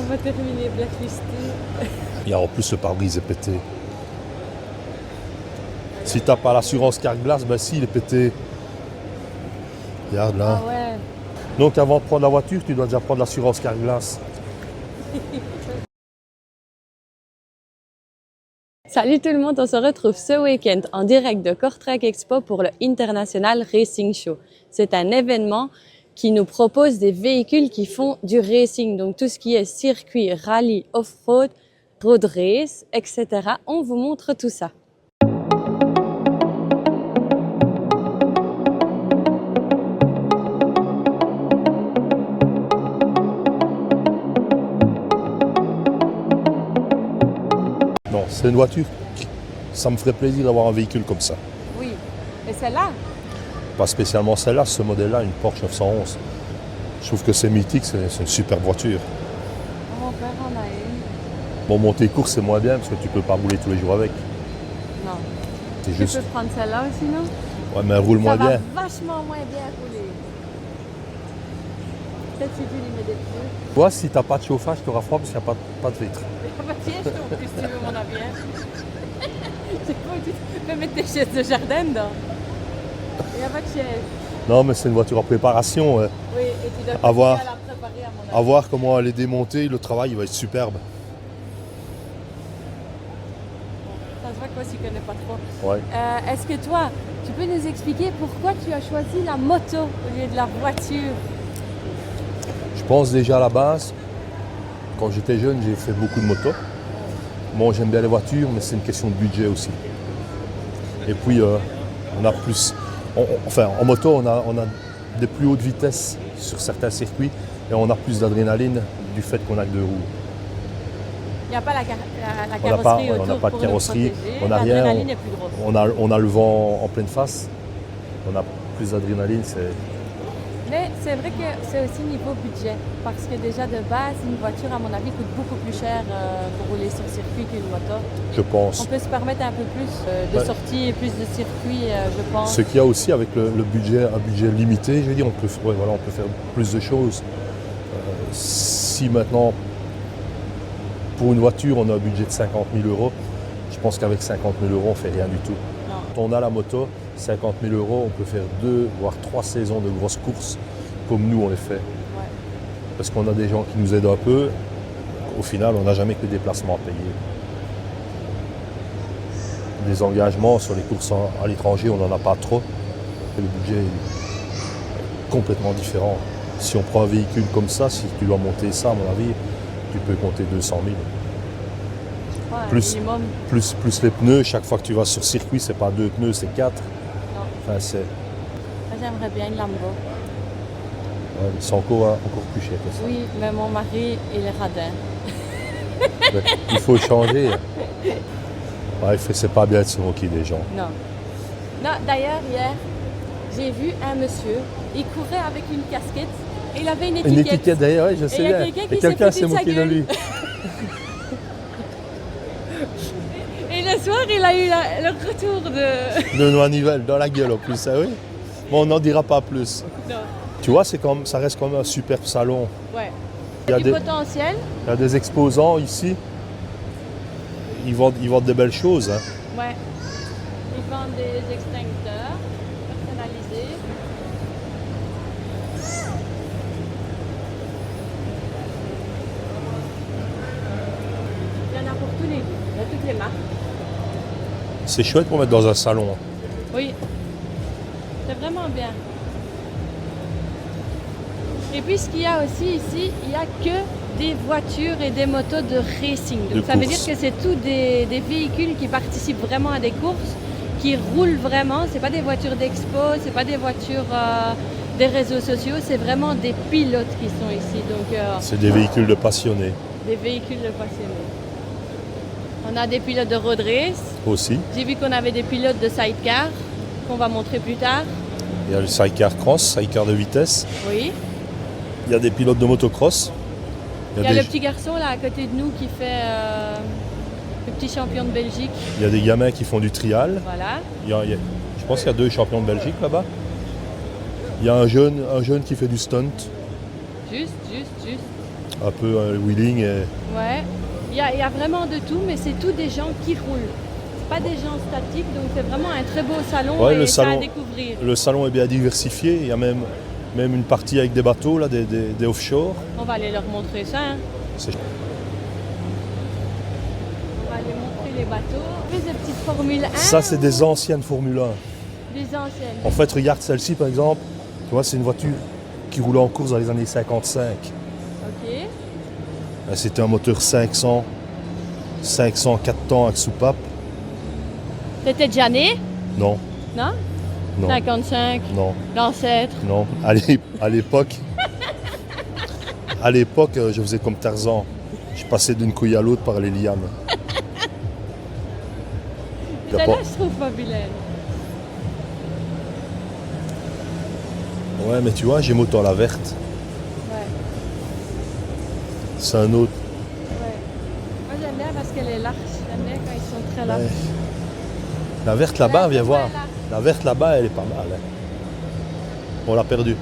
On va terminer blacklisté. Et en plus, le pare-brise est pété. Si t'as pas l'assurance Carglass, ben si, il est pété. Regarde là. Ah ouais. Donc avant de prendre la voiture, tu dois déjà prendre l'assurance Carglass. Salut tout le monde, on se retrouve ce week-end en direct de Kortrijk Expo pour le International Racing Show. C'est un événement qui nous propose des véhicules qui font du racing, donc tout ce qui est circuit, rallye, off-road, road race, etc. On vous montre tout ça. Non, c'est une voiture. Ça me ferait plaisir d'avoir un véhicule comme ça. Oui, et celle-là? Pas spécialement celle-là, ce modèle-là, une Porsche 911. Je trouve que c'est mythique, c'est une super voiture. Mon père en a une. Bon, monter course, c'est moins bien parce que tu peux pas rouler tous les jours avec. Non. C'est Tu juste. peux prendre celle-là aussi, non? Ouais, mais elle roule moins Ça va bien. vachement moins bien rouler. Peut-être si tu lui mets des pneus. Toi, si t'as pas de chauffage, tu auras froid parce qu'il n'y a pas de vitre. Bah tiens, je trouve que si tu veux mon avis. Tu peux mettre tes chaises de jardin dedans. Il n'y a pas de chaise. Non, mais c'est une voiture en préparation. Oui, et tu dois À voir. continuer à la préparer à mon avis. À voir comment elle est démontée, le travail il va être superbe. Ça se voit que moi, je ne connais pas trop. Ouais. Est-ce que toi, tu peux nous expliquer pourquoi tu as choisi la moto au lieu de la voiture? Je pense déjà à la base, quand j'étais jeune, j'ai fait beaucoup de motos. Bon, j'aime bien les voitures, mais c'est une question de budget aussi. Et puis, on a plus. En moto, on a des plus hautes vitesses sur certains circuits et on a plus d'adrénaline du fait qu'on a que deux roues. Il n'y a pas la On n'a pas, carrosserie on autour n'a pas de pour nous carrosserie, protéger. on n'a rien. L'adrénaline est plus grosse. On a le vent en pleine face, on a plus d'adrénaline. Mais c'est vrai que c'est aussi niveau budget, parce que déjà de base, une voiture, à mon avis, coûte beaucoup plus cher pour rouler sur circuit qu'une moto. Je pense. On peut se permettre un peu plus de Ouais. sorties et plus de circuits, je pense. Ce qu'il y a aussi avec le budget, un budget limité, je veux dire, on peut faire plus de choses. Si maintenant, pour une voiture, on a un budget de 50 000 €, je pense qu'avec 50 000 €, on ne fait rien du tout. Non. Quand on a la moto, 50 000 €, on peut faire 2 voire 3 saisons de grosses courses, comme nous on les fait. Ouais. Parce qu'on a des gens qui nous aident un peu. Au final, on n'a jamais que des déplacements à payer. Des engagements sur les courses à l'étranger, on n'en a pas trop. Et le budget est complètement différent. Si on prend un véhicule comme ça, si tu dois monter ça, à mon avis, tu peux compter 200 000. Ouais, Plus. minimum. Plus les pneus, chaque fois que tu vas sur circuit, c'est pas 2 pneus, c'est 4. Non. Enfin, c'est Moi, j'aimerais bien une Lambo. c'est encore plus cher que ça. Oui, mais mon mari, il est radin. Mais il faut changer. Ouais, c'est pas bien de se moquer des gens. Non. Non, d'ailleurs, hier, j'ai vu un monsieur, il courait avec une casquette et il avait une étiquette. Une étiquette derrière, oui, je sais il y a bien. quelqu'un qui Et quelqu'un s'est s'est foutu de sa moqué de gueule. lui. Et le soir, il a eu le retour de... De Noix-Nivelle, dans la gueule en plus, ah oui. Bon, on n'en dira pas plus. Non. Tu vois, ça reste comme un superbe salon. Ouais. Il y a Du des- potentiel. Il y a des exposants ici. Ils vendent des belles choses. Hein. Ouais. Ils vendent des extincteurs personnalisés. Il y en a pour tous les goûts. Il y a toutes les marques. C'est chouette pour mettre dans un salon. Hein. Oui. C'est vraiment bien. Et puis ce qu'il y a aussi ici, il n'y a que des voitures et des motos de racing. Donc De ça veut dire course. que c'est tous des véhicules qui participent vraiment à des courses, qui roulent vraiment. C'est pas des voitures d'expo, c'est pas des voitures des réseaux sociaux, c'est vraiment des pilotes qui sont ici. Donc C'est des véhicules de passionnés des véhicules de passionnés. On a des pilotes de road race. aussi. J'ai vu qu'on avait des pilotes de sidecar qu'on va montrer plus tard. Il y a le sidecar cross, sidecar de vitesse. Oui. Il y a des pilotes de motocross. Il y a des- le petit garçon là à côté de nous qui fait le petit champion de Belgique. il y a des gamins qui font du trial. Voilà. Je pense qu'il y a 2 champions de Belgique là-bas. Il y a un jeune qui fait du stunt. Juste. un peu wheeling. Ouais. Il y a vraiment de tout, mais c'est tout des gens qui roulent. C'est pas des gens statiques, donc c'est vraiment un très beau salon Ouais, et le ça à salon- découvrir. Le salon est bien diversifié. Il y a même une partie avec des bateaux, là, des offshore. On va aller leur montrer ça. Hein. C'est- On va aller montrer les bateaux. Plus des petites Formule 1. Ça, c'est des anciennes Formule 1. Des anciennes. En fait, regarde celle-ci, par exemple. Tu vois, c'est une voiture qui roulait en course dans les années 55. Ok. C'était un moteur 500 4 temps avec soupape. T'étais déjà né? Non, Non? non, 55. non, L'ancêtre. non. À l'époque, je faisais comme Tarzan. Je passais d'une couille à l'autre par les lianes. Y a Celle-là, pas- je trouve pas vilaine. Ouais, mais tu vois, j'aime autant la verte. Ouais. C'est un autre. Ouais. Moi, j'aime bien parce qu'elle est large. J'aime bien quand ils sont très larges. Ouais. La verte là-bas, Ouais, viens c'est voir. moins large. La verte là-bas, elle est pas mal. Hein. On l'a perdue.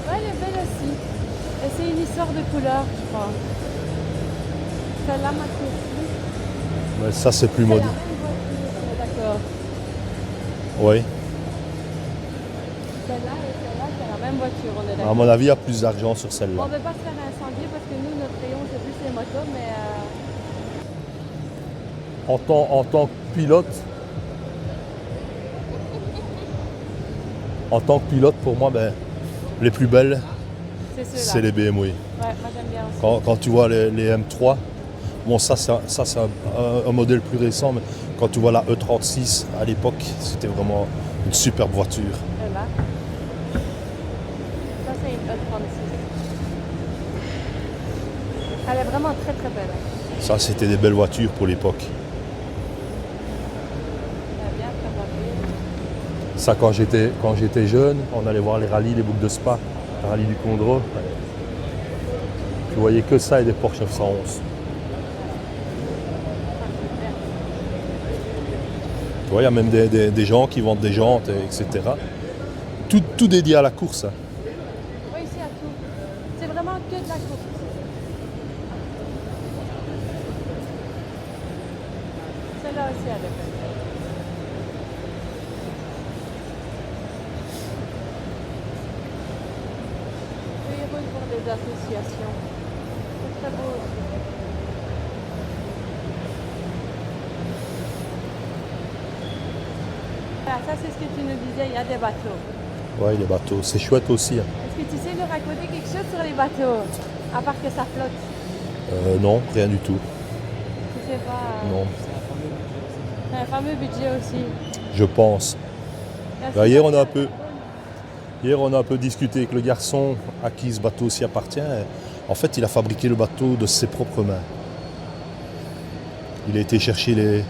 Ouais, elle est belle aussi. Et c'est une histoire de couleur, je crois. Celle-là m'a plu. Mais ça, c'est plus C'est la mode. même voiture, on est d'accord. Oui. Celle-là et celle-là, c'est la même voiture, on est À d'accord. mon avis, il y a plus d'argent sur On celle-là. ne veut pas se faire incendier parce que nous, notre rayon, c'est plus les motos, mais En tant que pilote, pour moi, ben, les plus belles, c'est ceux-là. c'est les BMW. Ouais, moi j'aime bien aussi. Quand tu vois les M3, bon, ça c'est un modèle plus récent, mais quand tu vois la E36 à l'époque, c'était vraiment une superbe voiture. Celle-là. Ça, c'est une E36. Elle est vraiment très très belle. Ça, c'était des belles voitures pour l'époque. Elle est bien préparée. Ça, quand j'étais jeune, on allait voir les rallyes, les boucles de Spa, le rallye du Condro. Tu voyais que ça et des Porsche 911. Tu vois, il y a même des gens qui vendent des jantes, etc. Tout dédié à la course. Hein. Oui, ici, à tout. C'est vraiment que de la course. Celle-là aussi, elle est belle. Eux, ils roulent pour des associations. C'est très beau aussi. Ah, ça, c'est ce que tu nous disais, il y a des bateaux. Ouais, les bateaux, c'est chouette aussi. Hein. Est-ce que tu sais nous raconter quelque chose sur les bateaux? À part que ça flotte. Non, rien du tout. Tu sais pas. Non, C'est un fameux budget aussi. je pense. Merci. Bah, hier, on a un peu discuté avec le garçon à qui ce bateau aussi appartient. En fait, il a fabriqué le bateau de ses propres mains. Il a été chercher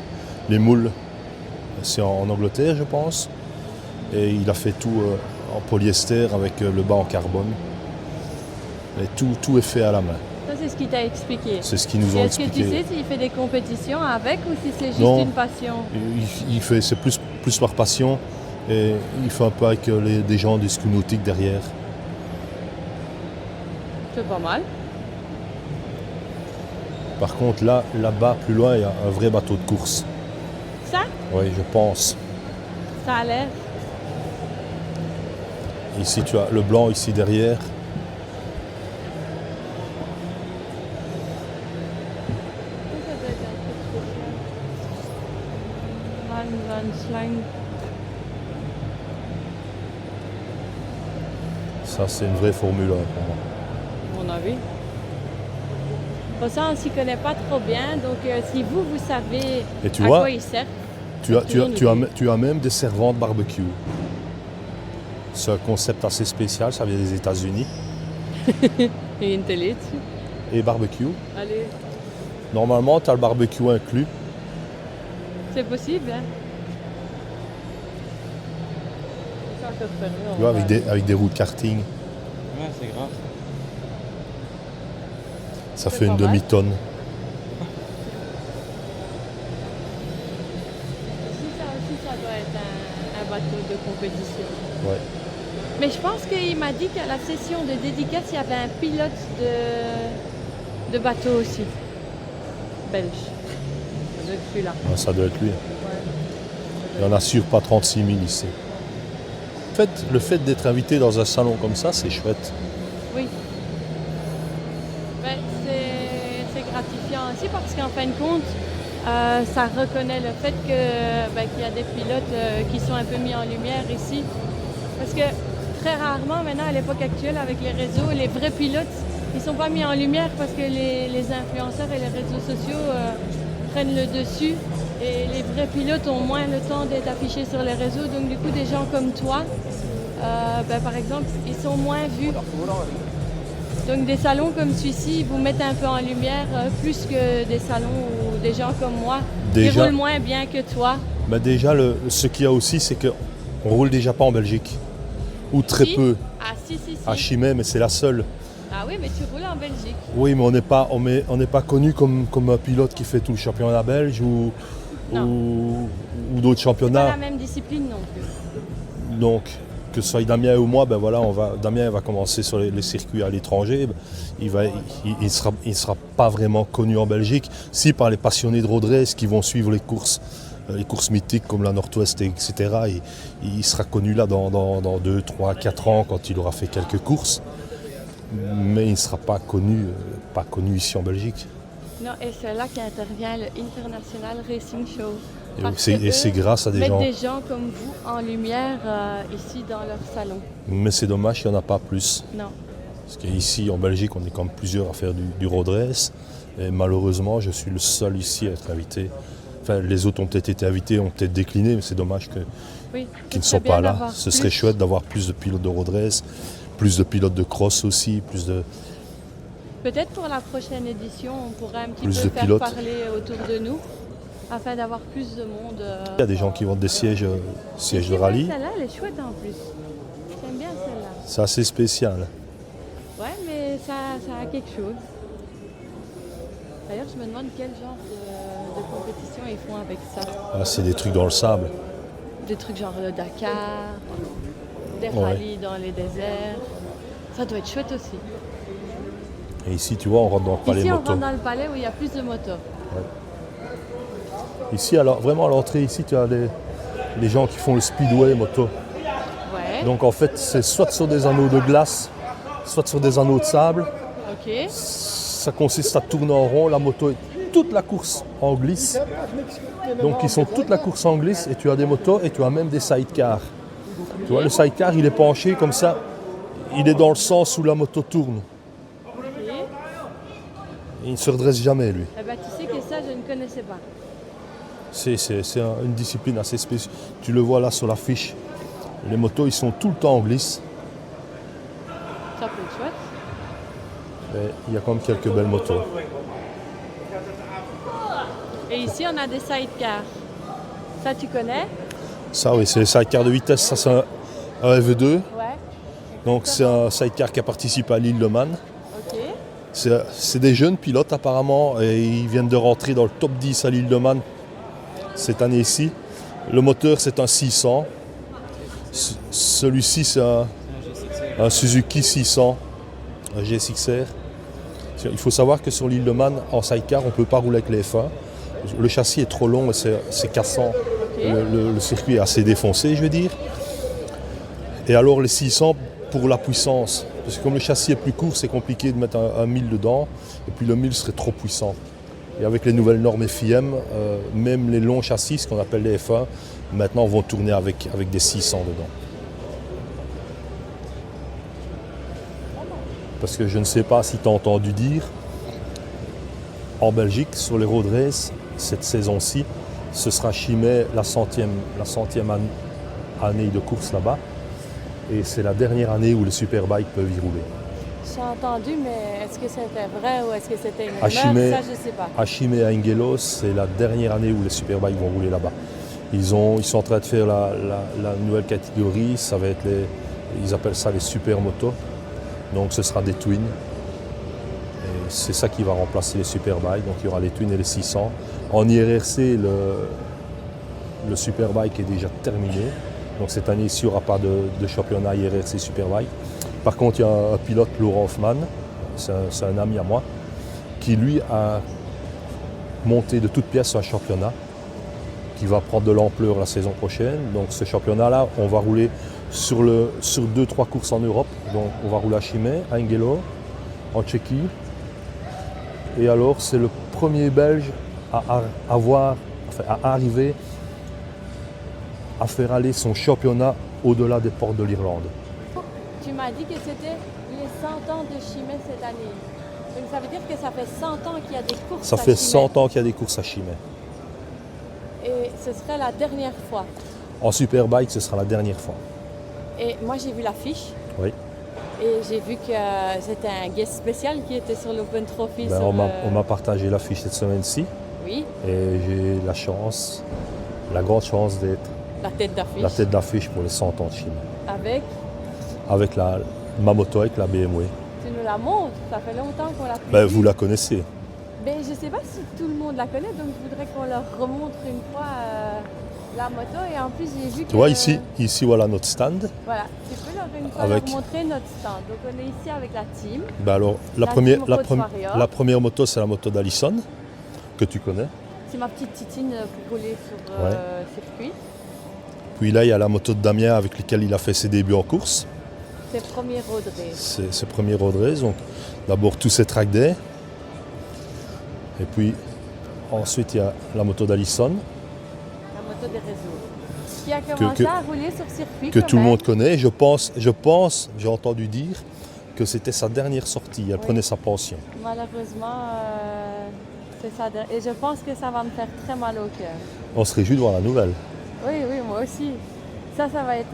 les moules. C'est en Angleterre, je pense. Et il a fait tout en polyester avec le bas en carbone. Et tout est fait à la main. Ça, c'est ce qu'il t'a expliqué. C'est ce qu'ils nous Et ont est-ce que expliqué. tu sais s'il fait des compétitions avec ou si c'est juste Non. une passion? C'est plus par passion. Et il fait un peu avec des gens du ski nautique derrière. C'est pas mal. Par contre, là-bas, plus loin, il y a un vrai bateau de course. Ça, Oui, je pense. ça a l'air. Ici, tu as le blanc ici derrière. Ça doit être un truc spécial. Van Slang. Ça, c'est une vraie Formule 1 pour moi. À mon avis. Pour ça, on s'y connaît pas trop bien. Donc, si vous savez Et tu à vois, quoi il sert, tu as même des servantes barbecue. C'est un concept assez spécial, ça vient des États-Unis. il y a une télé dessus. Et barbecue. Allez, Normalement, tu as le barbecue inclus. c'est possible, hein? Ça, ça se fait, on Tu vois, va- avec des roues de karting. Ouais, c'est grave. Ça C'est fait une pas mal. demi-tonne. Si ça aussi, ça doit être un bateau de compétition. Ouais. Mais je pense qu'il m'a dit qu'à la session de dédicace, il y avait un pilote de bateau aussi. Belge. Ça doit être celui-là. Ah, ça doit être lui. Il n'y en assure pas 36 000 ici. En fait, le fait d'être invité dans un salon comme ça, c'est chouette. Oui. Ben, c'est gratifiant aussi parce qu'en fin de compte, ça reconnaît le fait qu'il y a des pilotes qui sont un peu mis en lumière ici. Parce que très rarement maintenant, à l'époque actuelle, avec les réseaux, les vrais pilotes, ils ne sont pas mis en lumière parce que les influenceurs et les réseaux sociaux prennent le dessus. Et les vrais pilotes ont moins le temps d'être affichés sur les réseaux. Donc du coup, des gens comme toi, par exemple, ils sont moins vus. Donc des salons comme celui-ci, vous mettent un peu en lumière plus que des salons où des gens comme moi qui roulent moins bien que toi. Ben déjà, ce qu'il y a aussi, c'est qu'on ne roule déjà pas en Belgique. Ou très peu. Ah si. À Chimay, mais c'est la seule. Ah oui, mais tu roules en Belgique. Oui, mais on n'est pas connu comme un pilote qui fait tout le championnat belge ou d'autres championnats. C'est pas la même discipline non plus. Donc, que ce soit Damien ou moi, Damien va commencer sur les circuits à l'étranger. Il ne sera pas vraiment connu en Belgique, si par les passionnés de road race qui vont suivre les courses mythiques comme la Nord-Ouest, etc. Il sera connu là dans 2, 3, 4 ans quand il aura fait quelques courses. Mais il ne sera pas connu ici en Belgique. Non, et c'est là qu'intervient le International Racing Show. Et c'est grâce à des gens comme vous en lumière ici dans leur salon. Mais c'est dommage qu'il n'y en a pas plus. Non. Parce qu'ici en Belgique, on est comme plusieurs à faire du road race. Et malheureusement, je suis le seul ici à être invité. Enfin, les autres ont peut-être été invités, ont peut-être décliné, mais c'est dommage qu'ils ne sont pas là. Ce serait chouette d'avoir plus de pilotes de road race, plus de pilotes de cross aussi, plus de... Peut-être pour la prochaine édition, on pourrait un petit peu faire parler autour de nous, afin d'avoir plus de monde. Il y a des gens qui vendent des sièges de rallye. Celle-là, elle est chouette en plus. J'aime bien celle-là. C'est assez spécial. Ouais, mais ça a quelque chose. D'ailleurs, je me demande quel genre de compétition ils font avec ça. Ah, c'est des trucs dans le sable. Des trucs genre le Dakar, des rallyes dans les déserts. Ça doit être chouette aussi. Et ici, tu vois, on rentre dans le palais moto. Ici, on rentre dans le palais où il y a plus de motos. Ouais. Ici, alors, vraiment à l'entrée, ici, tu as les gens qui font le speedway moto. Ouais. Donc en fait, c'est soit sur des anneaux de glace, soit sur des anneaux de sable. Ok. Ça consiste à tourner en rond. La moto est toute la course en glisse. Donc ils sont toute la course en glisse et tu as des motos et tu as même des sidecars. Tu vois, le sidecar, il est penché comme ça. Il est dans le sens où la moto tourne. Il ne se redresse jamais, lui. Eh ben, tu sais que ça, je ne connaissais pas. C'est une discipline assez spéciale. Tu le vois là sur l'affiche. Les motos, ils sont tout le temps en glisse. Ça peut être chouette. Et il y a quand même quelques belles motos. Et ici, on a des sidecars. Ça, tu connais? Ça, oui, c'est les sidecars de vitesse. Ça, c'est un FV2. Ouais. Donc, c'est un sidecar qui a participé à l'île Le Mans. Ok. C'est des jeunes pilotes apparemment et ils viennent de rentrer dans le top 10 à l'île de Man cette année-ci. Le moteur c'est un 600. Celui-ci c'est un Suzuki 600, un GSX-R. Il faut savoir que sur l'île de Man en sidecar on ne peut pas rouler avec les F1. Le châssis est trop long et c'est cassant. Okay. Le circuit est assez défoncé je veux dire. Et alors les 600 pour la puissance. Parce que comme le châssis est plus court, c'est compliqué de mettre un 1000 dedans. Et puis le 1000 serait trop puissant. Et avec les nouvelles normes FIM, même les longs châssis, ce qu'on appelle les F1, maintenant vont tourner avec des 600 dedans. Parce que je ne sais pas si tu as entendu dire, en Belgique, sur les road race, cette saison-ci, ce sera Chimay la centième année de course là-bas. Et c'est la dernière année où les superbikes peuvent y rouler. J'ai entendu, mais est-ce que c'était vrai ou est-ce que c'était une rumeur? Ça, je ne sais pas. À Chimay, à Engelos, c'est la dernière année où les superbikes vont rouler là-bas. Ils sont en train de faire la nouvelle catégorie, ça va être ils appellent ça les supermotos. Donc ce sera des twins. Et c'est ça qui va remplacer les superbikes. Donc il y aura les twins et les 600. En IRRC, le superbike est déjà terminé. Donc cette année-ci, il n'y aura pas de championnat IRRC Superbike. Par contre, il y a un pilote, Laurent Hoffman, c'est un ami à moi, qui lui a monté de toutes pièces un championnat qui va prendre de l'ampleur la saison prochaine. Donc ce championnat-là, on va rouler sur 2-3 courses en Europe. Donc on va rouler à Chimay, à Ingelo, en Tchéquie. Et alors c'est le premier Belge à arriver à faire aller son championnat au-delà des portes de l'Irlande. Tu m'as dit que c'était les 100 ans de Chimay cette année. Donc ça veut dire que ça fait 100 ans qu'il y a des courses Ça à fait Chimay. 100 ans qu'il y a des courses à Chimay. Et ce serait la dernière fois. En Superbike, ce sera la dernière fois. Et moi j'ai vu l'affiche. Oui. Et j'ai vu que c'était un guest spécial qui était sur l'Open Trophy. Ben, on m'a partagé l'affiche cette semaine-ci. Oui, Et j'ai la grande chance d'être la tête d'affiche. la tête d'affiche pour les 100 ans de Chimay. Avec, Ma moto avec la BMW. tu nous la montres, ça fait longtemps qu'on l'a pris. Ben, vous la connaissez. Mais je ne sais pas si tout le monde la connaît, donc je voudrais qu'on leur remontre une fois la moto. Et en plus, j'ai vu que... Tu vois, ici voilà notre stand. Voilà, tu peux leur une fois Avec- leur montrer notre stand. Donc on est ici avec la team. Ben alors, La team Road Warrior. la première moto, c'est la moto d'Alison, que tu connais. C'est ma petite titine pour rouler sur Ouais. circuit. Puis là, il y a la moto de Damien avec laquelle il a fait ses débuts en course. C'est le premier road race. C'est ses premiers road race. Donc, d'abord, tous ces track days. Et puis, ensuite, il y a la moto d'Alison, La moto des réseaux. Qui a commencé à rouler sur circuit. que quand tout le même. monde connaît. Je pense, j'ai entendu dire que c'était sa dernière sortie. Elle prenait sa pension. Malheureusement, c'est ça. Et je pense que ça va me faire très mal au cœur. On se réjouit de voir la nouvelle. Oui, moi aussi. Ça va être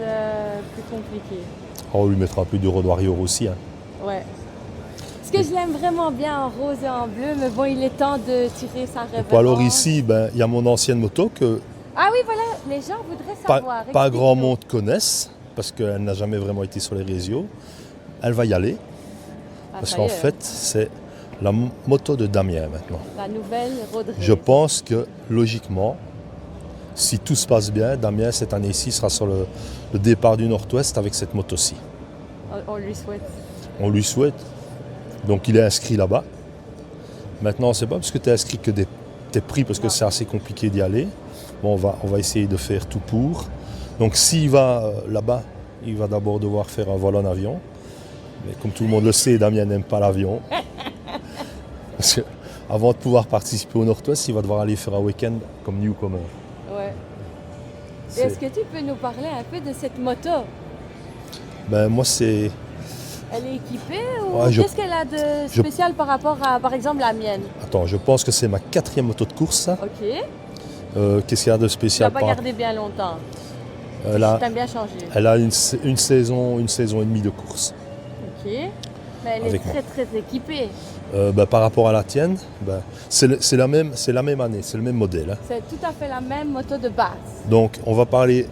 plus compliqué. On lui mettra un peu de Road Warrior aussi. Hein. Ouais. Parce que je l'aime vraiment bien en rose et en bleu, mais bon, il est temps de tirer sa révérence. Bon, alors ici, il y a mon ancienne moto que Ah oui, voilà, les gens voudraient pas savoir. grand Explique-nous. monde connaissent, parce qu'elle n'a jamais vraiment été sur les réseaux. Elle va y aller, Ah, parce ça y qu'en est, fait, c'est la moto de Damien maintenant. la nouvelle road race. Je pense que, logiquement, si tout se passe bien, Damien, cette année-ci, sera sur le départ du Nord-Ouest avec cette moto-ci. On lui souhaite. On lui souhaite. Donc, il est inscrit là-bas. Maintenant, c'est pas parce que tu es inscrit que t'es pris, parce que Non. c'est assez compliqué d'y aller. Bon, on va essayer de faire tout pour. Donc, s'il va là-bas, il va d'abord devoir faire un vol en avion. Mais comme tout le monde le sait, Damien n'aime pas l'avion. Parce que, avant de pouvoir participer au Nord-Ouest, il va devoir aller faire un week-end comme newcomer. Ouais. C'est- Est-ce que tu peux nous parler un peu de cette moto? Ben, moi, c'est... Elle est équipée ou Ouais, qu'est-ce qu'elle a de spécial par rapport à, par exemple, la mienne? Attends, je pense que c'est ma 4e moto de course, ça. Ok. Qu'est-ce qu'il y a de Tu l'as spécial pas gardée bien longtemps. Elle a, T'aimes bien changer. elle a une saison et demie de course. Ok. Mais elle est Avec moi. très équipée. Par rapport à la tienne, c'est la même année, c'est le même modèle. Hein. C'est tout à fait la même moto de base. Donc on va parler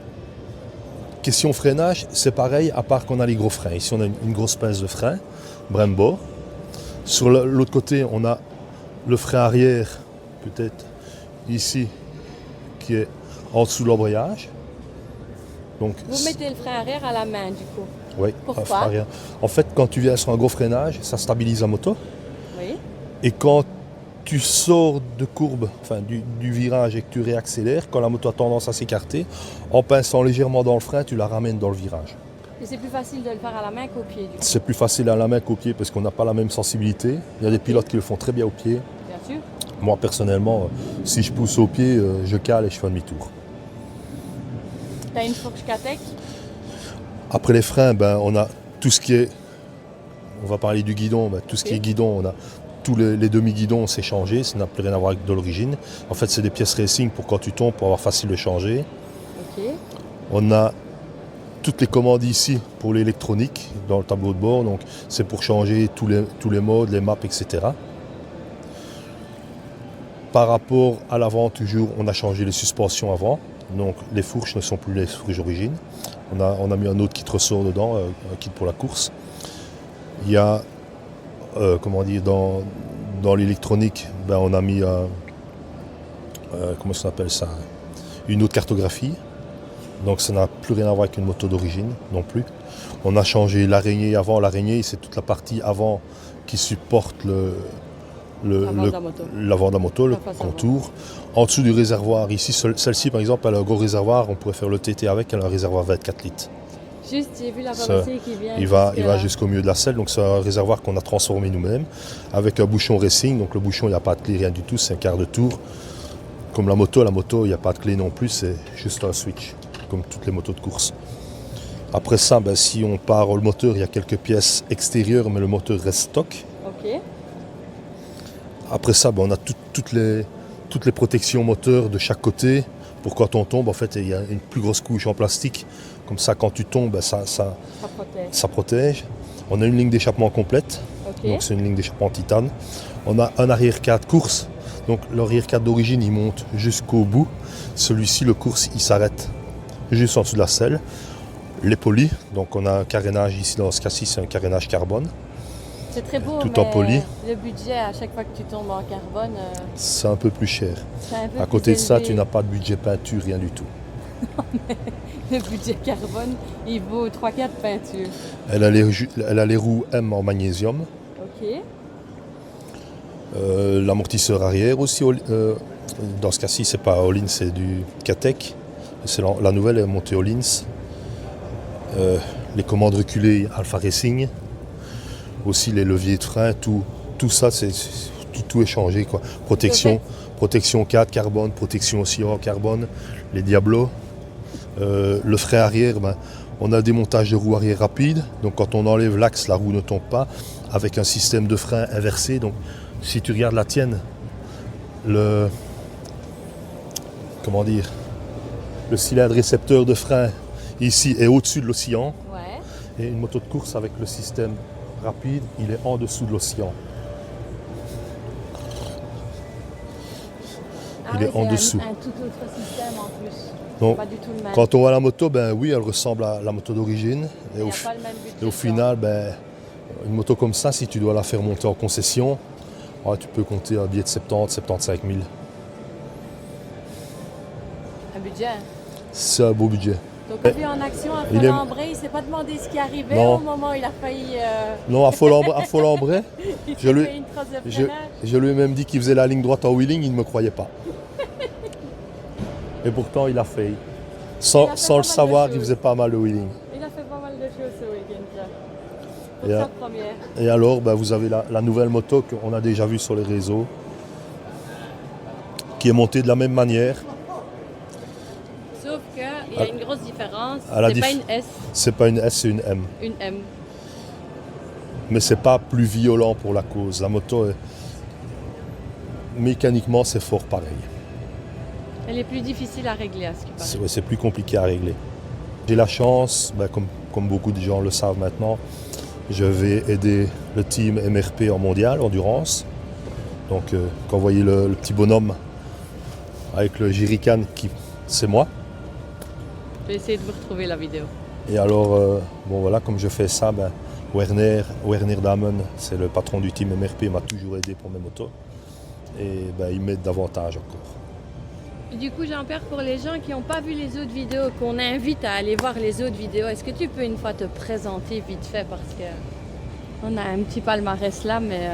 question freinage, c'est pareil à part qu'on a les gros freins. Ici on a une grosse pince de frein, Brembo. Sur l'autre côté on a le frein arrière, peut-être ici, qui est en dessous de l'embrayage. Donc, Vous mettez le frein arrière à la main du coup. oui, Pourquoi un frein arrière. En fait, quand tu viens sur un gros freinage, ça stabilise la moto. Oui. Et quand tu sors de courbe, enfin du virage et que tu réaccélères, quand la moto a tendance à s'écarter, en pinçant légèrement dans le frein, tu la ramènes dans le virage. Et c'est plus facile de le faire à la main qu'au pied du coup. C'est plus facile à la main qu'au pied parce qu'on n'a pas la même sensibilité. Il y a des pilotes qui le font très bien au pied. Bien sûr. Moi personnellement, si je pousse au pied, je cale et je fais demi-tour. Tu as une fourche Katech. Après les freins, on a tout ce qui est, on va parler du guidon, tout ce qui est guidon, on a tous les demi-guidons, c'est changé, ça n'a plus rien à voir avec de l'origine. En fait, c'est des pièces racing pour quand tu tombes, pour avoir facile de changer. Ok. On a toutes les commandes ici pour l'électronique dans le tableau de bord, donc c'est pour changer tous les modes, les maps, etc. Par rapport à l'avant, toujours, on a changé les suspensions avant, donc les fourches ne sont plus les fourches d'origine. On a mis un autre kit ressort dedans, un kit pour la course. Il y a, dans l'électronique, on a mis, comment ça s'appelle ça, une autre cartographie. Donc ça n'a plus rien à voir avec une moto d'origine non plus. On a changé l'araignée avant. L'araignée, c'est toute la partie avant qui supporte l'avant de la moto, le contour. En dessous du réservoir, ici, celle-ci par exemple, elle a un gros réservoir, on pourrait faire le TT avec, elle a un réservoir 24 litres. Juste, j'ai vu la balancier qui vient. Il va jusqu'au milieu de la selle, donc c'est un réservoir qu'on a transformé nous-mêmes, avec un bouchon racing, donc le bouchon, il n'y a pas de clé, rien du tout, c'est un quart de tour. Comme la moto, il n'y a pas de clé non plus, c'est juste un switch, comme toutes les motos de course. Après ça, si on part le moteur, il y a quelques pièces extérieures, mais le moteur reste stock. Ok. Après ça, on a toutes les protections moteurs de chaque côté. Pour quand on tombe, en fait, il y a une plus grosse couche en plastique. Comme ça, quand tu tombes, ça protège. On a une ligne d'échappement complète. Okay. Donc c'est une ligne d'échappement titane. On a un arrière-cadre course. Donc l'arrière-cadre d'origine, il monte jusqu'au bout. Celui-ci, le course, il s'arrête juste en dessous de la selle. Les polis, donc on a un carénage ici dans ce cas-ci, c'est un carénage carbone. C'est très beau, tout mais en poli. Le budget à chaque fois que tu tombes en carbone... c'est un peu plus cher. À côté de ça, tu n'as pas de budget peinture, rien du tout. Le budget carbone, il vaut 3-4 peintures. Elle a les roues M en magnésium. Ok. L'amortisseur arrière aussi, dans ce cas-ci, c'est pas Öhlins, c'est du Katec. La nouvelle est montée Öhlins. Les commandes reculées Alpha Racing. Aussi les leviers de frein, tout ça, tout est changé, quoi. Protection 4 carbone, protection aussi en carbone, les Diablo. Le frein arrière, on a un démontage de roue arrière rapide. Donc quand on enlève l'axe, la roue ne tombe pas, avec un système de frein inversé. Donc si tu regardes la tienne, le cylindre récepteur de frein ici est au-dessus de l'océan. Ouais. Et une moto de course avec le système rapide, il est en dessous de l'océan. Il est en dessous. Un tout autre système en plus. Donc, pas du tout le même. Quand on voit la moto, oui, elle ressemble à la moto d'origine. Et au final, une moto comme ça, si tu dois la faire monter en concession, tu peux compter un billet de 70-75 000. Un budget. C'est un beau budget. Donc, on a vu en action à Folembray, il ne s'est pas demandé ce qui arrivait au moment où il a failli... Non, à Folembray, je lui ai même dit qu'il faisait la ligne droite en wheeling, il ne me croyait pas. Et pourtant, il a fait. Sans le savoir, il faisait pas mal de wheeling. Il a fait pas mal de choses ce week-end. Pour sa première. Et alors, vous avez la nouvelle moto qu'on a déjà vue sur les réseaux, qui est montée de la même manière. Sauf qu'il y a une grosse différence. C'est pas une S. C'est pas une S, c'est une M. Une M. Mais c'est pas plus violent pour la cause. La moto, mécaniquement, c'est fort pareil. Elle est plus difficile à régler à ce qui paraît. C'est plus compliqué à régler. J'ai la chance, comme beaucoup de gens le savent maintenant, je vais aider le team MRP en mondial, endurance. Donc quand vous voyez le petit bonhomme avec le jerrycan, c'est moi. Je vais essayer de vous retrouver la vidéo. Et alors, comme je fais ça, Werner Damen, c'est le patron du team MRP, m'a toujours aidé pour mes motos. Et il m'aide davantage encore. Et du coup, Jean-Pierre, pour les gens qui n'ont pas vu les autres vidéos, qu'on invite à aller voir les autres vidéos, est-ce que tu peux une fois te présenter vite fait, parce qu'on a un petit palmarès là, mais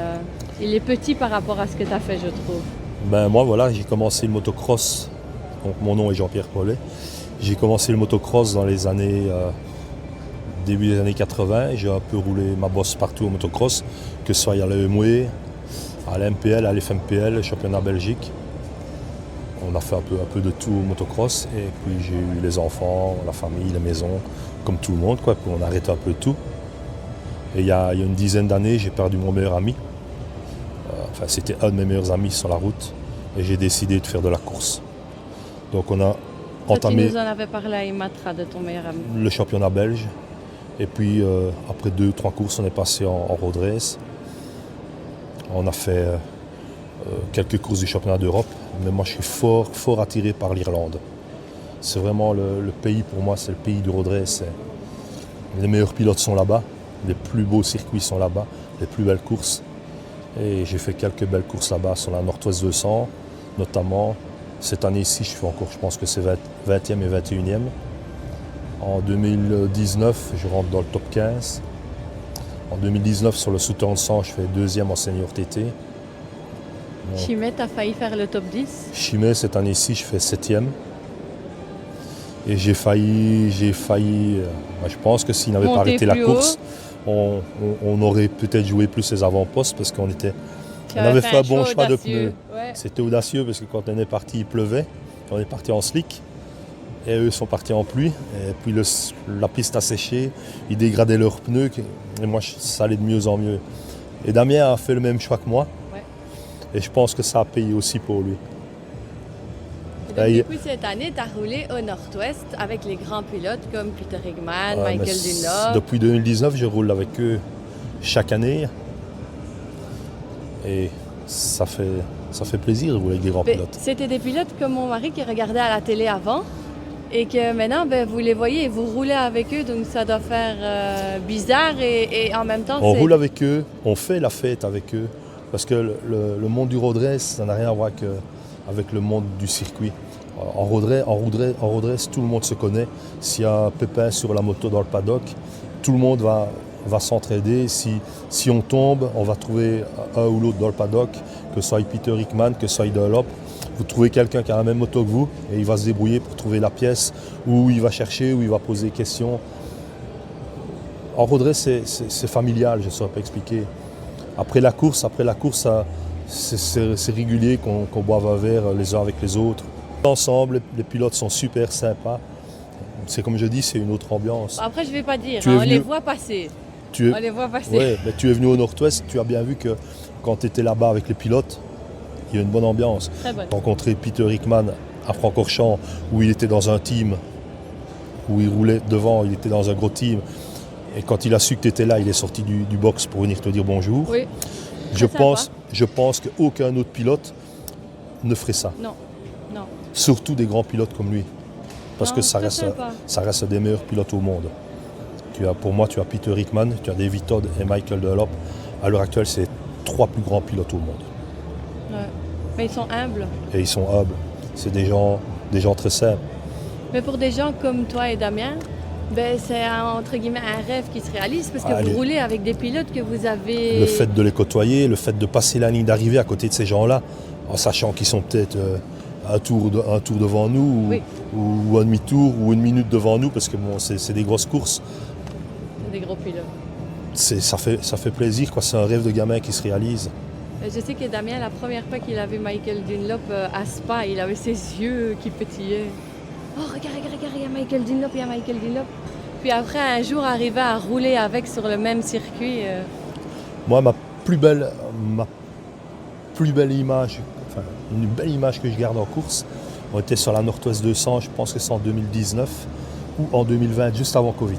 il est petit par rapport à ce que tu as fait, je trouve. Moi, j'ai commencé le motocross. Donc mon nom est Jean-Pierre Paulet. J'ai commencé le motocross dans les années début des années 80. J'ai un peu roulé ma bosse partout au motocross, que ce soit à l'EMW, à l'MPL, à l'FMPL, le championnat Belgique. On a fait un peu de tout au motocross, et puis j'ai eu les enfants, la famille, la maison, comme tout le monde, puis on a arrêté un peu tout. Et il y a une dizaine d'années, j'ai perdu mon meilleur ami. C'était un de mes meilleurs amis sur la route, et j'ai décidé de faire de la course. Donc on a entamé... Tu nous en avais parlé à Imatra de ton meilleur ami. Le championnat belge, et puis après 2-3 courses, on est passé en road race. On a fait quelques courses du championnat d'Europe, mais moi je suis fort attiré par l'Irlande. C'est vraiment le pays, pour moi, c'est le pays du road race. Les meilleurs pilotes sont là-bas, les plus beaux circuits sont là-bas, les plus belles courses. Et j'ai fait quelques belles courses là-bas sur la Northwest 200, notamment. Cette année-ci, je fais encore, je pense que c'est 20e et 21e. En 2019, je rentre dans le top 15. En 2019, sur le sous-temps de 100, je fais deuxième en senior TT. Chimay, tu as failli faire le top 10. Chimay, cette année-ci, je fais septième. Et j'ai failli, je pense que s'il n'avait pas Monter arrêté la plus course, on aurait peut-être joué plus les avant-postes parce qu'on Tu avait avais fait un bon choix de audacieux. pneus. Ouais. C'était audacieux parce que quand on est parti, il pleuvait. On est parti en slick. Et eux sont partis en pluie. Et puis la piste a séché. Ils dégradaient leurs pneus. Et moi, ça allait de mieux en mieux. Et Damien a fait le même choix que moi. Ouais. Et je pense que ça a payé aussi pour lui. Et donc, du coup, cette année, tu as roulé au Nord-Ouest avec les grands pilotes comme Peter Higman, Michael Dunlop. Depuis 2019, je roule avec eux chaque année. Et ça fait plaisir de rouler avec des grands Ben, pilotes. C'était des pilotes comme mon mari qui regardait à la télé avant et que maintenant, vous les voyez et vous roulez avec eux, donc ça doit faire bizarre et en même temps, On roule avec eux, on fait la fête avec eux, parce que le monde du road race, ça n'a rien à voir avec le monde du circuit. En road race, tout le monde se connaît. S'il y a un pépin sur la moto dans le paddock, tout le monde va s'entraider. Si on tombe, on va trouver un ou l'autre dans le paddock, que ce soit Peter Higman, que ce soit Dunlop. Vous trouvez quelqu'un qui a la même moto que vous et il va se débrouiller pour trouver la pièce, où il va chercher, où il va poser des questions. En road race, c'est familial, je ne saurais pas expliquer. Après la course, c'est régulier qu'on boive un verre les uns avec les autres. Ensemble, les pilotes sont super sympas. C'est comme je dis, c'est une autre ambiance. Après, je ne vais pas dire, Tu es on venu- les voit passer. On les voit passer. Ouais, mais tu es venu au Nord-Ouest, tu as bien vu que quand tu étais là-bas avec les pilotes, il y a une bonne ambiance. Très bonne. J'ai rencontré Peter Higman à Francorchamps où il était dans un team, où il roulait devant, il était dans un gros team. Et quand il a su que tu étais là, il est sorti du box pour venir te dire bonjour. Oui. Je Très pense qu'aucun autre pilote ne ferait ça. Non, non. Surtout des grands pilotes comme lui. Parce Non, que ça très reste, sympa. ça reste des meilleurs pilotes au monde. Pour moi, tu as Peter Higman, tu as David Todd et Michael Dunlop. À l'heure actuelle, c'est 3 plus grands pilotes au monde. Ouais. Mais ils sont humbles. Et ils sont humbles. C'est des gens très simples. Mais pour des gens comme toi et Damien, c'est entre guillemets un rêve qui se réalise parce que Allez. vous roulez avec des pilotes que vous avez... Le fait de les côtoyer, le fait de passer la ligne d'arrivée à côté de ces gens-là, en sachant qu'ils sont peut-être un tour devant nous, Oui. ou un demi-tour, ou une minute devant nous, parce que bon, c'est des grosses courses. Des gros pilotes. Ça fait plaisir, quoi. C'est un rêve de gamin qui se réalise. Je sais que Damien, la première fois qu'il a vu Michael Dunlop à Spa, il avait ses yeux qui petillaient. Oh, regarde, il y a Michael Dunlop. Puis après, un jour, arriver à rouler avec sur le même circuit. Moi, ma plus belle image, enfin, une belle image que je garde en course, on était sur la Nord-Ouest 200, je pense que c'est en 2019 ou en 2020, juste avant Covid.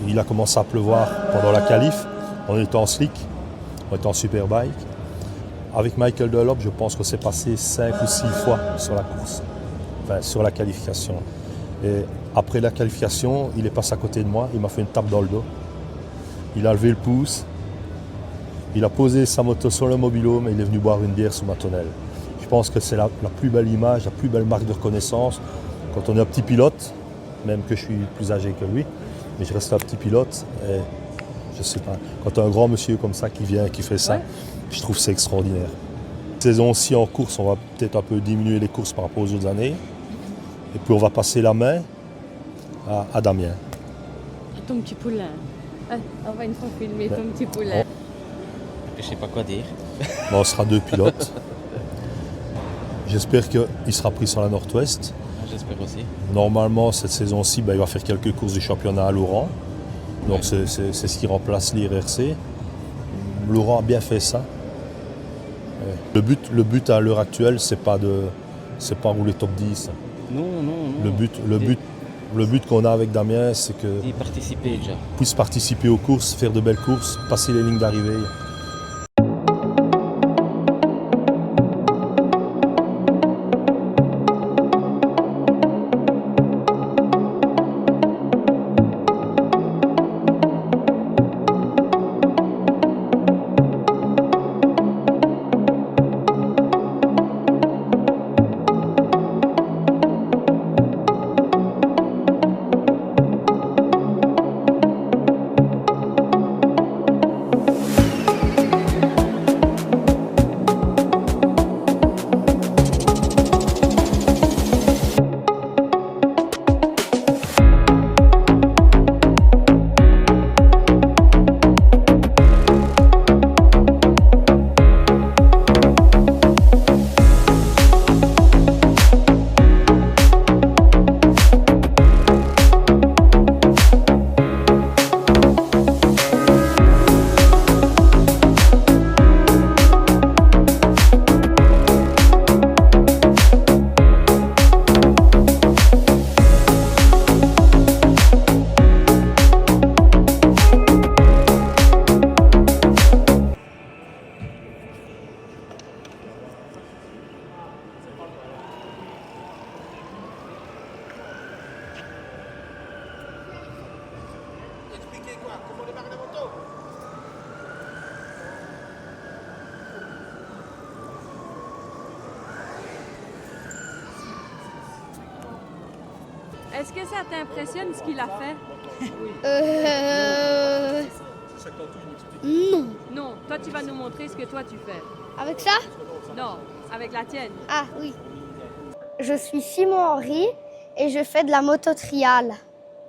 Il a commencé à pleuvoir pendant la qualif, on était en slick, on était en superbike. Avec Michael Dunlop, je pense que c'est passé 5 ou 6 fois sur la course, enfin sur la qualification. Et après la qualification, il est passé à côté de moi, il m'a fait une tape dans le dos. Il a levé le pouce, il a posé sa moto sur le mobilhome et il est venu boire une bière sous ma tonnelle. Je pense que c'est la plus belle image, la plus belle marque de reconnaissance. Quand on est un petit pilote, même que je suis plus âgé que lui, mais je reste un petit pilote. Et je sais pas, quand tu as un grand monsieur comme ça qui vient, qui fait ça, Ouais. je trouve que c'est extraordinaire. Cette saison-ci en course, on va peut-être un peu diminuer les courses par rapport aux autres années. Et puis on va passer la main à Damien. Ton petit poulain. Ah, on va une fois filmer ton petit poulain. Je sais pas quoi dire. On sera 2 pilotes. J'espère qu'il sera pris sur la Nord-Ouest. J'espère aussi. Normalement, cette saison-ci, il va faire quelques courses du championnat à Laurent. Donc c'est ce qui remplace l'IRRC. Laurent a bien fait ça. Ouais. Le but à l'heure actuelle, c'est pas rouler top 10. Non. Le but qu'on a avec Damien, c'est que D'y participer déjà. puisse participer aux courses, faire de belles courses, passer les lignes d'arrivée. Est-ce que ça t'impressionne ce qu'il a fait? Non. Non, toi tu vas nous montrer ce que toi tu fais. Avec ça? Non, avec la tienne. Ah oui. Je suis Simon Henry et je fais de la moto trial.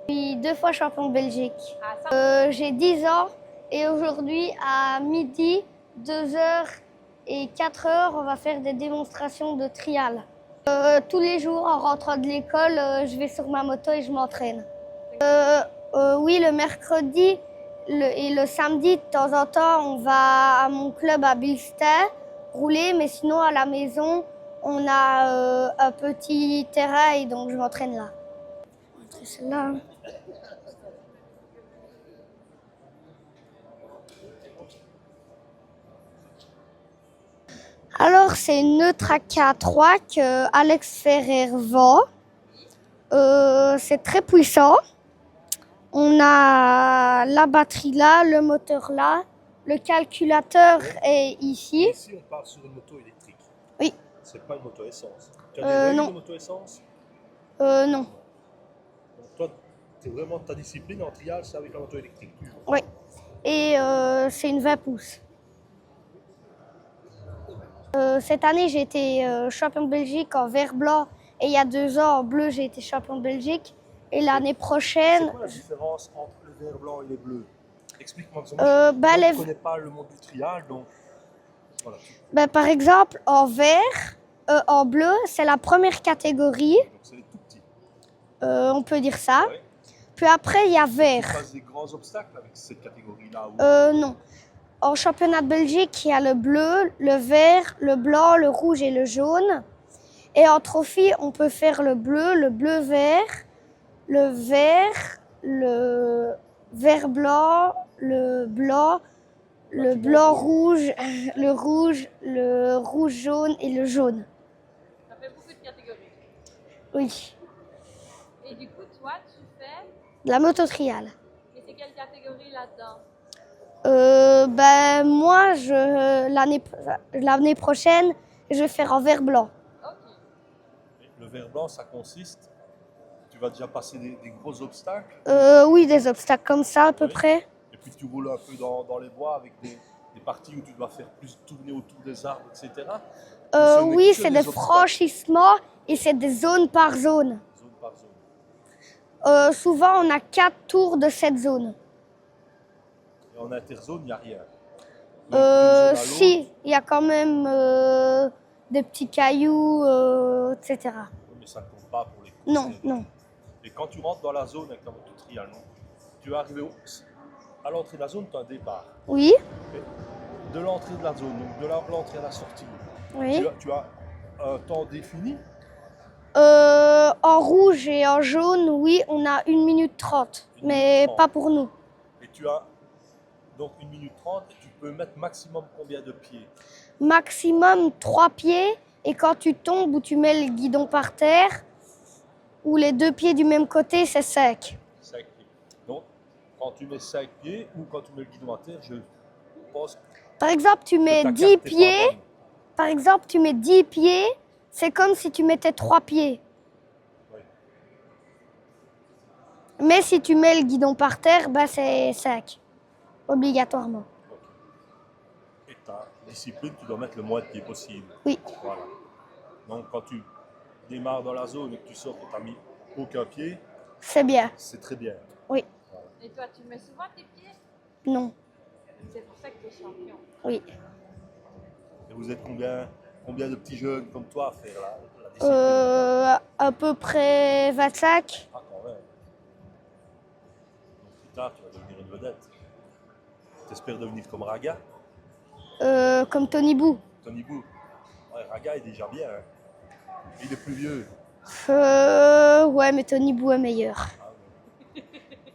Je suis 2 fois champion de Belgique. J'ai 10 ans et aujourd'hui à midi, 2h et 4h, on va faire des démonstrations de trial. Tous les jours en rentrant de l'école, je vais sur ma moto et je m'entraîne. Oui, le mercredi et le samedi, de temps en temps, on va à mon club à Bilstein rouler, mais sinon à la maison, on a un petit terrain et donc je m'entraîne là. C'est là. Alors, c'est une Neutra K3 que Alex Ferrer vend. C'est très puissant. On a la batterie là, le moteur là, le calculateur est ici. Ici, on part sur une moto électrique. Oui. C'est pas une moto essence. Tu as déjà eu non. une moto essence? Non. Donc toi, ta discipline en trial, c'est avec la moto électrique. Oui. Et c'est une 20 pouces. Cette année, j'ai été champion de Belgique en vert blanc et il y a 2 ans en bleu, j'ai été champion de Belgique. Et l'année prochaine. C'est quoi la différence entre le vert blanc et les bleus? Explique-moi. Je ne connais pas le monde du trial, donc voilà. Par exemple, en vert, en bleu, c'est la première catégorie. Donc c'est les tout petits. On peut dire ça. Ouais. Puis après, il y a Tu vert. passes des grands obstacles avec cette catégorie-là Non. En championnat de Belgique, il y a le bleu, le vert, le blanc, le rouge et le jaune. Et en trophée, on peut faire le bleu-vert, le vert blanc, le blanc rouge, le rouge jaune et le jaune. Ça fait beaucoup de catégories. Oui, Et du coup, toi, tu fais. de la moto trial. Et c'est quelle catégorie là-dedans? Moi, l'année prochaine, je vais faire en vert blanc. Ok. Le vert blanc, ça consiste. Tu vas déjà passer des gros obstacles. Oui, des obstacles comme ça à peu Oui. près. Et puis tu roules un peu dans les bois avec des parties où tu dois faire plus tourner autour des arbres, etc. Oui, c'est des obstacles, franchissements et c'est des zones par zone. zone par zone. Souvent, on a 4 tours de cette zone. Et en interzone, il n'y a rien. D'une zone à l'autre, Si, il y a quand même des petits cailloux, etc. mais ça ne compte pas pour les courses. Non, non. Et quand tu rentres dans la zone avec ta moto trial, non, tu vas arriver à l'entrée de la zone, tu as un départ. Oui, Et de l'entrée de la zone, donc de l'entrée à la sortie, oui. tu as un temps défini. En rouge et en jaune, oui, on a 1 minute 30, 1 mais minute 30. pas pour nous. Et tu as donc 1 minute 30 et tu peux mettre maximum combien de pieds? Maximum 3 pieds, et quand tu tombes ou tu mets le guidon par terre, ou les 2 pieds du même côté, c'est 5. 5 pieds. Donc, quand tu mets 5 pieds ou quand tu mets le guidon à terre, je pense que Par exemple, tu mets ta 10 carte est pas pieds. bonne. Par exemple, tu mets 10 pieds, c'est comme si tu mettais 3 pieds. Oui. Mais si tu mets le guidon par terre, c'est 5. Obligatoirement. Ok. Et ta discipline, tu dois mettre le moins de pieds possible. Oui. Voilà. Donc, quand tu démarres dans la zone et que tu sors et tu n'as mis aucun pied, C'est bien. c'est très bien. Oui. Et toi, tu mets souvent tes pieds? Non. C'est pour ça que tu es champion. Oui. Et vous êtes combien de petits jeunes comme toi à faire la discipline? À peu près 25. Ah, quand même. Donc, plus tard, tu vas devenir une vedette. Tu espères devenir comme Raga? Comme Tony Bou. Tony Bou. Ouais, Raga est déjà bien. Hein. Il est plus vieux. Ouais, mais Tony Bou est meilleur. Ah, ouais.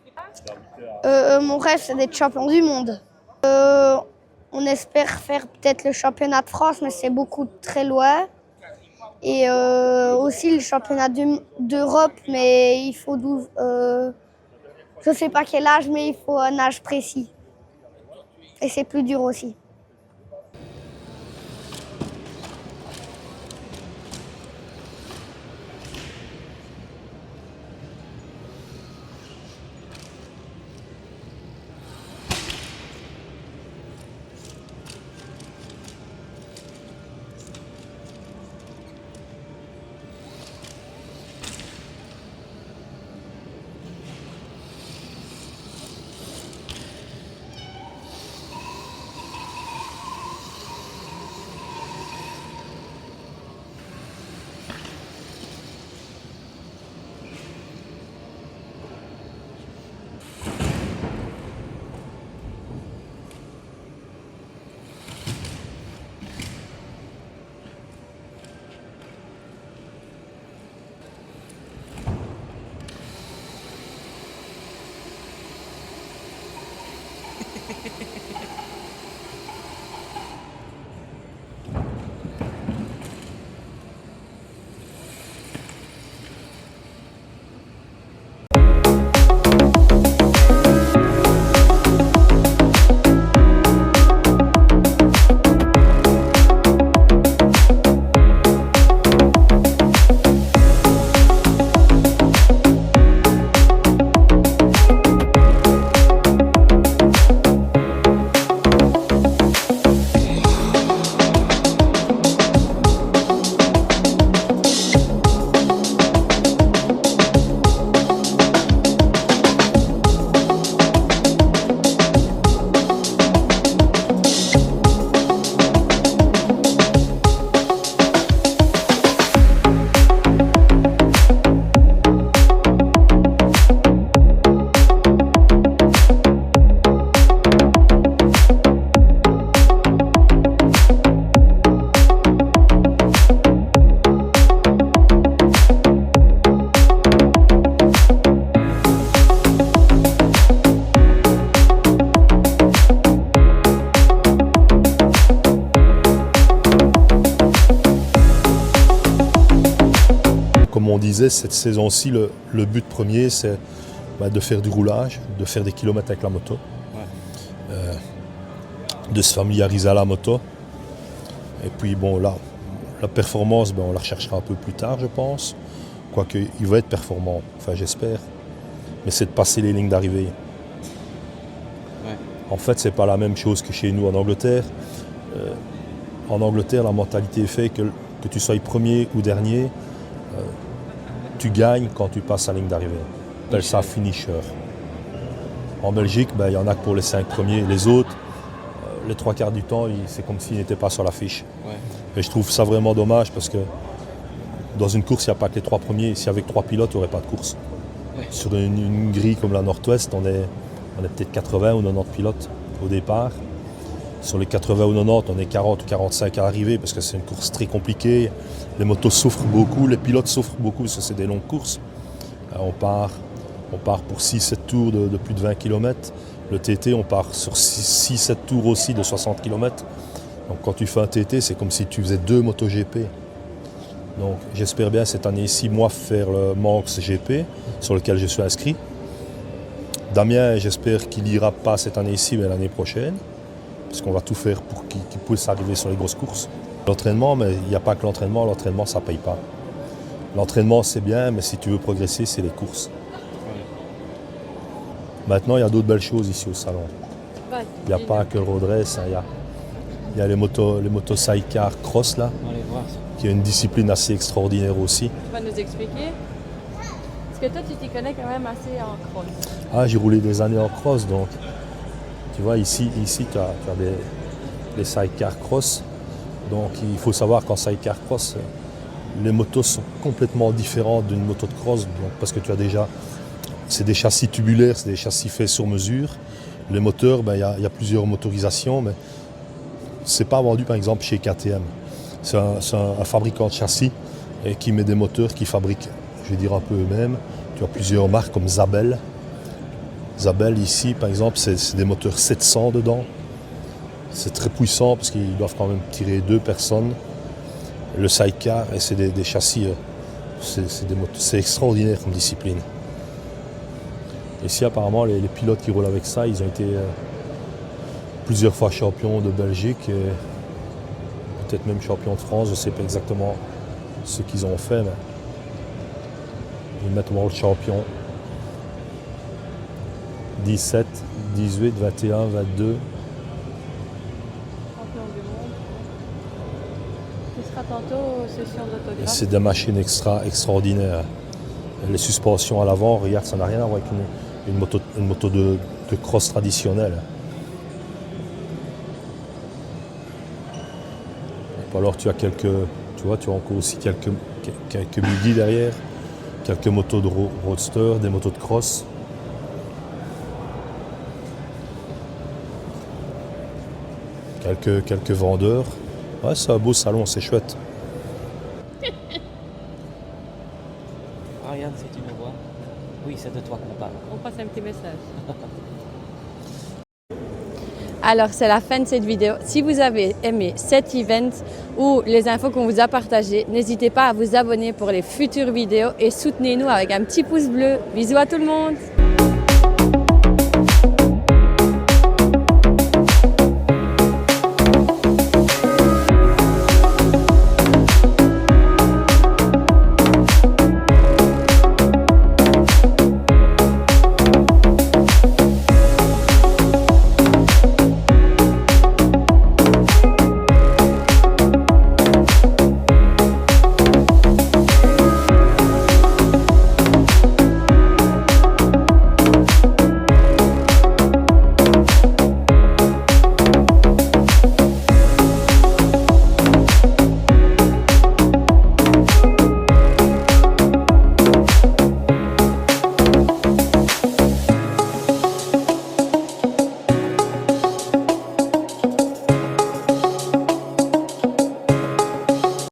Il a habité à- Mon rêve, c'est d'être champion du monde. On espère faire peut-être le championnat de France, mais c'est beaucoup très loin. Et aussi le championnat d'Europe, mais il faut Je sais pas quel âge, mais il faut un âge précis. Et c'est plus dur aussi. Comme on disait, cette saison-ci, le but premier, c'est de faire du roulage, de faire des kilomètres avec la moto, de se familiariser à la moto. Et puis bon, là, la performance, on la recherchera un peu plus tard, je pense. Quoique, il va être performant, enfin j'espère. Mais c'est de passer les lignes d'arrivée. Ouais. En fait, c'est pas la même chose que chez nous en Angleterre. En Angleterre, la mentalité fait que tu sois premier ou dernier, tu gagnes quand tu passes la ligne d'arrivée. On appelle ça finisher. En Belgique, il y en a que pour les 5 premiers. Les autres, les 3/4 du temps, c'est comme s'ils n'étaient pas sur la fiche. Ouais. Et je trouve ça vraiment dommage parce que dans une course, il n'y a pas que les 3 premiers. Si avec 3 pilotes, il n'y aurait pas de course. Ouais. Sur une grille comme la Nord-Ouest, on est peut-être 80 ou 90 pilotes au départ. Sur les 80 ou 90, on est 40 ou 45 à arriver parce que c'est une course très compliquée. Les motos souffrent beaucoup, les pilotes souffrent beaucoup parce que c'est des longues courses. On part pour 6-7 tours de plus de 20 km. Le TT, on part sur 6-7 tours aussi de 60 km. Donc quand tu fais un TT, c'est comme si tu faisais 2 MotoGP. Donc j'espère bien cette année-ci, moi, faire le Manx GP, sur lequel je suis inscrit. Damien, j'espère qu'il n'ira pas cette année-ci, mais l'année prochaine. Parce qu'on va tout faire pour qu'il puisse arriver sur les grosses courses. L'entraînement, mais il n'y a pas que l'entraînement ça ne paye pas. L'entraînement c'est bien, mais si tu veux progresser, c'est les courses. Maintenant, il y a d'autres belles choses ici au salon. Il n'y a pas que le road race, il y a les motos sidecar cross là, On va aller voir ça. qui est une discipline assez extraordinaire aussi. Tu vas nous expliquer? Parce que toi, tu t'y connais quand même assez en cross. Ah, j'ai roulé des années en cross, donc tu vois, ici tu as des sidecar cross. Donc il faut savoir qu'en sidecar cross, les motos sont complètement différentes d'une moto de cross, donc, parce que tu as déjà, c'est des châssis tubulaires, c'est des châssis faits sur mesure. Les moteurs, il y a plusieurs motorisations, mais c'est pas vendu par exemple chez KTM. C'est un fabricant de châssis et qui met des moteurs qui fabriquent, je vais dire un peu eux-mêmes. Tu as plusieurs marques comme Zabel. Zabel ici par exemple, c'est des moteurs 700 dedans. C'est très puissant parce qu'ils doivent quand même tirer 2 personnes. Le sidecar, et c'est des châssis, c'est extraordinaire comme discipline. Ici, apparemment, les pilotes qui roulent avec ça, ils ont été plusieurs fois champions de Belgique et peut-être même champions de France. Je ne sais pas exactement ce qu'ils ont fait, mais ils mettent World Champion 17, 18, 21, 22. Tu seras tantôt aux sessions d'autographe. C'est des machines extraordinaires. Les suspensions à l'avant, regarde, ça n'a rien à voir avec une moto de cross traditionnelle. Alors tu as tu as encore aussi quelques midi derrière, quelques motos de roadster, des motos de cross. Quelques vendeurs. Ouais, c'est un beau salon, c'est chouette. Ariane, si tu me vois. Oui, c'est de toi qu'on parle. On passe un petit message. Alors, c'est la fin de cette vidéo. Si vous avez aimé cet event ou les infos qu'on vous a partagées, n'hésitez pas à vous abonner pour les futures vidéos et soutenez-nous avec un petit pouce bleu. Bisous à tout le monde!